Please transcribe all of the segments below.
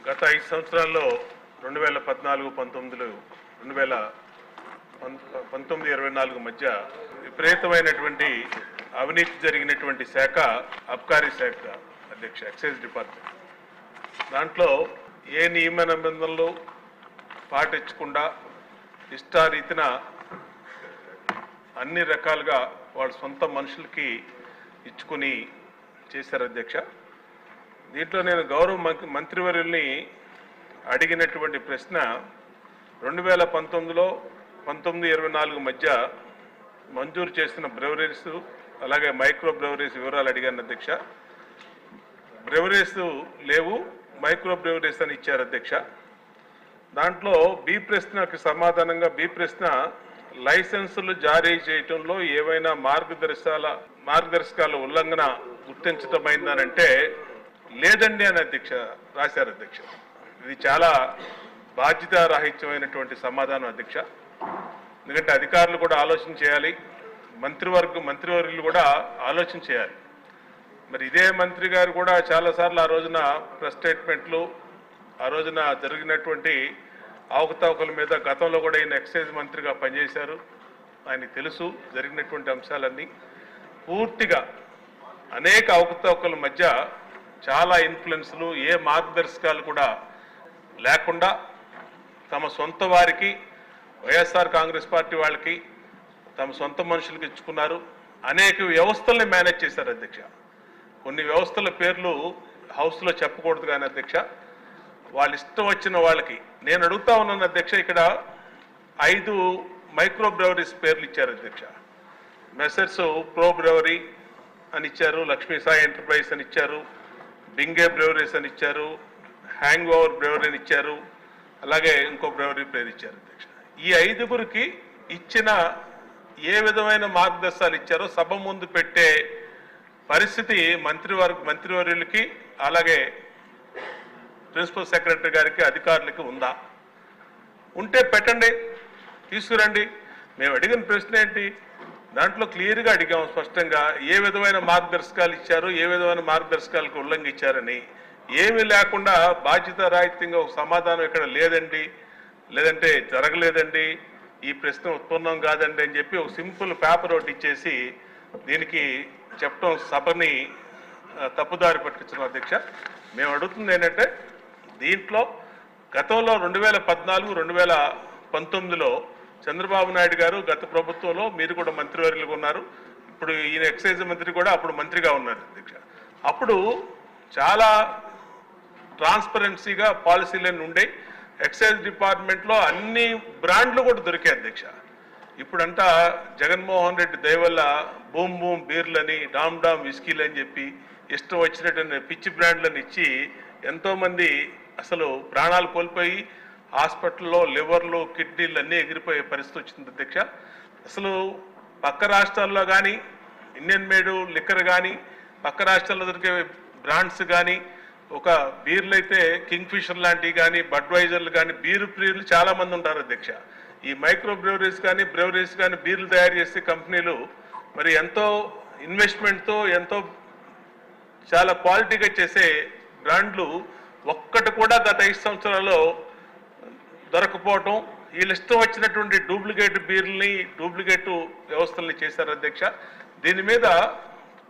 గత 5 సంవత్సరాల్లో 2014, 19, 2019-24 మధ్య విపరీతమైనటువంటి అవినీతి జరిగినటువంటి శాఖ అబ్కారీ శాఖ అధ్యక్ష ఎక్సైజ్ డిపార్ట్మెంట్. దాంట్లో ఏ నియమ నిబంధనలు పాటించకుండా ఇష్టారీతిన అన్ని రకాలుగా వాళ్ళ సొంత మనుషులకి ఇచ్చుకుని చేశారు అధ్యక్ష. దీంట్లో నేను గౌరవ మంత్రివర్యుల్ని అడిగినటువంటి ప్రశ్న 2019లో 19-24 మధ్య మంజూరు చేసిన బ్రెవరీస్ అలాగే మైక్రో బ్రెవరీస్ వివరాలు అడిగాను అధ్యక్ష. బ్రెవరీస్ లేవు, మైక్రో బ్రెవరీస్ అని ఇచ్చారు అధ్యక్ష. దాంట్లో బి ప్రశ్నకు సమాధానంగా బి ప్రశ్న లైసెన్సులు జారీ చేయటంలో ఏవైనా మార్గదర్శకాల ఉల్లంఘన గుర్తించటమైందనంటే లేదండి అని అధ్యక్ష రాశారు అధ్యక్ష. ఇది చాలా బాధ్యతారాహిత్యమైనటువంటి సమాధానం అధ్యక్ష. ఎందుకంటే అధికారులు కూడా ఆలోచన చేయాలి, మంత్రివర్యులు కూడా ఆలోచన చేయాలి. మరి ఇదే మంత్రి గారు కూడా చాలాసార్లు ఆ రోజున ప్రెస్ స్టేట్మెంట్లు, ఆ రోజున జరిగినటువంటి అవకతవకల మీద గతంలో కూడా ఈయన ఎక్సైజ్ మంత్రిగా పనిచేశారు, ఆయనకు తెలుసు జరిగినటువంటి అంశాలన్నీ. పూర్తిగా అనేక అవకతవకల మధ్య చాలా ఇన్ఫ్లుయెన్స్లు, ఏ మార్గదర్శకాలు కూడా లేకుండా తమ సొంత వారికి, వైఎస్ఆర్ కాంగ్రెస్ పార్టీ వాళ్ళకి, తమ సొంత మనుషులకు ఇచ్చుకున్నారు. అనేక వ్యవస్థల్ని మేనేజ్ చేశారు అధ్యక్ష. కొన్ని వ్యవస్థల పేర్లు హౌస్లో చెప్పకూడదు కానీ అధ్యక్ష, వాళ్ళ ఇష్టం వచ్చిన వాళ్ళకి నేను అడుగుతా ఉన్నాను అధ్యక్ష. ఇక్కడ 5 మైక్రో బ్రెవరీస్ పేర్లు ఇచ్చారు అధ్యక్ష. మెసర్స్ ప్రో బ్రెవరీ అని ఇచ్చారు, లక్ష్మీ సాయి ఎంటర్ప్రైజ్ అని ఇచ్చారు, బింగే బ్రెవరీస్ అని ఇచ్చారు, హ్యాంగ్ ఓవర్ బ్రెవరీ అని ఇచ్చారు, అలాగే ఇంకో బ్రెవరీ పేరు ఇచ్చారు అధ్యక్ష. ఈ 5గురికి ఇచ్చిన ఏ విధమైన మార్గదర్శకాలు ఇచ్చారో సభ ముందు పెట్టే పరిస్థితి మంత్రివర్యులకి అలాగే ప్రిన్సిపల్ సెక్రటరీ గారికి, అధికారులకి ఉందా? ఉంటే పెట్టండి, తీసుకురండి. మేము అడిగిన ప్రశ్న ఏంటి? దాంట్లో క్లియర్గా అడిగాము స్పష్టంగా ఏ విధమైన మార్గదర్శకాలు ఇచ్చారు, ఏ విధమైన మార్గదర్శకాలకు ఉల్లంఘించారని. ఏమీ లేకుండా బాధ్యతారాహిత్యంగా ఒక సమాధానం ఇక్కడ లేదండి, లేదంటే జరగలేదండి, ఈ ప్రశ్న ఉత్పన్నం కాదండి అని చెప్పి ఒక సింపుల్ పేపర్ ఒకటి ఇచ్చేసి దీనికి చెప్పడం సభని తప్పుదారి పట్టించడం అధ్యక్ష. మేము అడుగుతుంది ఏంటంటే, దీంట్లో గతంలో 2014, 2019లో చంద్రబాబు నాయుడు గారు గత ప్రభుత్వంలో మీరు కూడా మంత్రివర్యులుగా ఉన్నారు, ఇప్పుడు ఈయన ఎక్సైజ్ మంత్రి కూడా అప్పుడు మంత్రిగా ఉన్నారు అధ్యక్ష. అప్పుడు చాలా ట్రాన్స్పరెన్సీగా పాలసీలన్నీ ఉండే, ఎక్సైజ్ డిపార్ట్మెంట్లో అన్ని బ్రాండ్లు కూడా దొరికాయి అధ్యక్ష. ఇప్పుడంతా జగన్మోహన్ రెడ్డి దయ వల్ల బూమ్ బూమ్ బీర్లని, డామ్ డామ్ విస్కీలు అని చెప్పి ఇష్టం వచ్చినట్టు పిచ్చి బ్రాండ్లను ఇచ్చి ఎంతోమంది అసలు ప్రాణాలు కోల్పోయి హాస్పిటల్లో లివర్లు, కిడ్నీలు అన్నీ ఎగిరిపోయే పరిస్థితి వచ్చింది అధ్యక్ష. అసలు పక్క రాష్ట్రాల్లో కానీ ఇండియన్ మేడ్ లిక్కర్ కానీ, పక్క రాష్ట్రాల్లో దొరికే బ్రాండ్స్ కానీ, ఒక బీర్లు అయితే కింగ్ ఫిషర్ లాంటివి కానీ, బడ్వైజర్లు కానీ, బీరు ప్రియులు చాలామంది ఉంటారు అధ్యక్ష. ఈ మైక్రో బ్రెవరీస్ కానీ బీర్లు తయారు చేసే కంపెనీలు మరి ఎంతో ఇన్వెస్ట్మెంట్తో ఎంతో చాలా క్వాలిటీగా చేసే బ్రాండ్లు ఒక్కటి కూడా గత 5 సంవత్సరాల్లో దొరకపోవటం, వీళ్ళు ఇష్టం వచ్చినటువంటి డూప్లికేట్ బీర్లని, డూప్లికేట్ వ్యవస్థల్ని చేశారు అధ్యక్ష. దీని మీద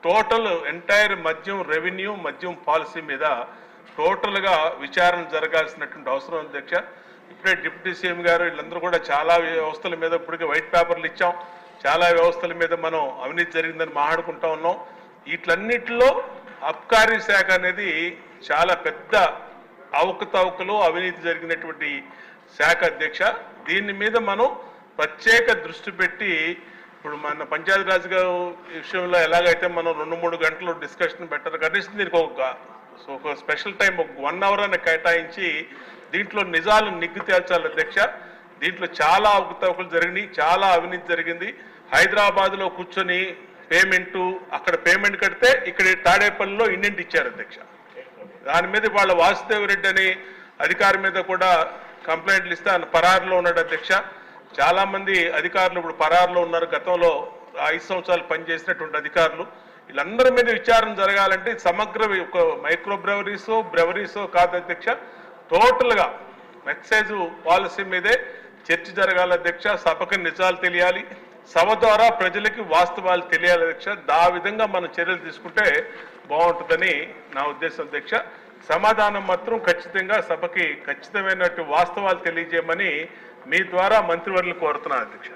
టోటల్ ఎంటైర్ మద్యం రెవెన్యూ, మద్యం పాలసీ మీద టోటల్గా విచారణ జరగాల్సినటువంటి అవసరం అధ్యక్ష. ఇప్పుడే డిప్యూటీ సీఎం గారు వీళ్ళందరూ కూడా చాలా వ్యవస్థల మీద ఇప్పటికే వైట్ పేపర్లు ఇచ్చాం, చాలా వ్యవస్థల మీద మనం అవినీతి జరిగిందని మాట్లాడుకుంటా ఉన్నాం. వీటిలన్నిటిలో అబ్కారీ శాఖ అనేది చాలా పెద్ద అవకతవకలు, అవినీతి జరిగినటువంటి శాఖ అధ్యక్ష. దీని మీద మనం ప్రత్యేక దృష్టి పెట్టి ఇప్పుడు మన పంచాయతీరాజ్ విషయంలో ఎలాగైతే మనం 2-3 గంటలు డిస్కషన్ పెట్టారు, కనీసం దీనికి ఒక స్పెషల్ టైం, ఒక 1 అవర్ అని కేటాయించి దీంట్లో నిజాలు నిగ్గు తేల్చాలి అధ్యక్ష. దీంట్లో చాలా అవకతవకలు జరిగినాయి, చాలా అవినీతి జరిగింది. హైదరాబాద్లో కూర్చొని పేమెంటు, అక్కడ పేమెంట్ కడితే ఇక్కడ తాడేపల్లిలో ఇండెంట్ ఇచ్చారు అధ్యక్ష. దాని మీద వాళ్ళ వాసుదేవ్ రెడ్డి అని అధికారి మీద కూడా కంప్లైంట్లు ఇస్తే ఆయన పరారులో ఉన్నాడు అధ్యక్ష. చాలా మంది అధికారులు ఇప్పుడు పరారులో ఉన్నారు, గతంలో 5 సంవత్సరాలు పనిచేసినటువంటి అధికారులు. వీళ్ళందరి మీద విచారణ జరగాలంటే సమగ్ర మైక్రో బ్రెవరీసో కాదు అధ్యక్ష, టోటల్గా ఎక్సైజ్ పాలసీ మీదే చర్చ జరగాలి అధ్యక్ష. సభకు నిజాలు తెలియాలి, సభ ద్వారా ప్రజలకి వాస్తవాలు తెలియాలి అధ్యక్ష. ఆ విధంగా మనం చర్యలు తీసుకుంటే బాగుంటుందని నా ఉద్దేశం అధ్యక్ష. సమాధానం మాత్రం ఖచ్చితంగా సభకి ఖచ్చితమైనటువంటి వాస్తవాలు తెలియజేయమని మీ ద్వారా మంత్రివర్యులు కోరుతున్నాను అధ్యక్ష.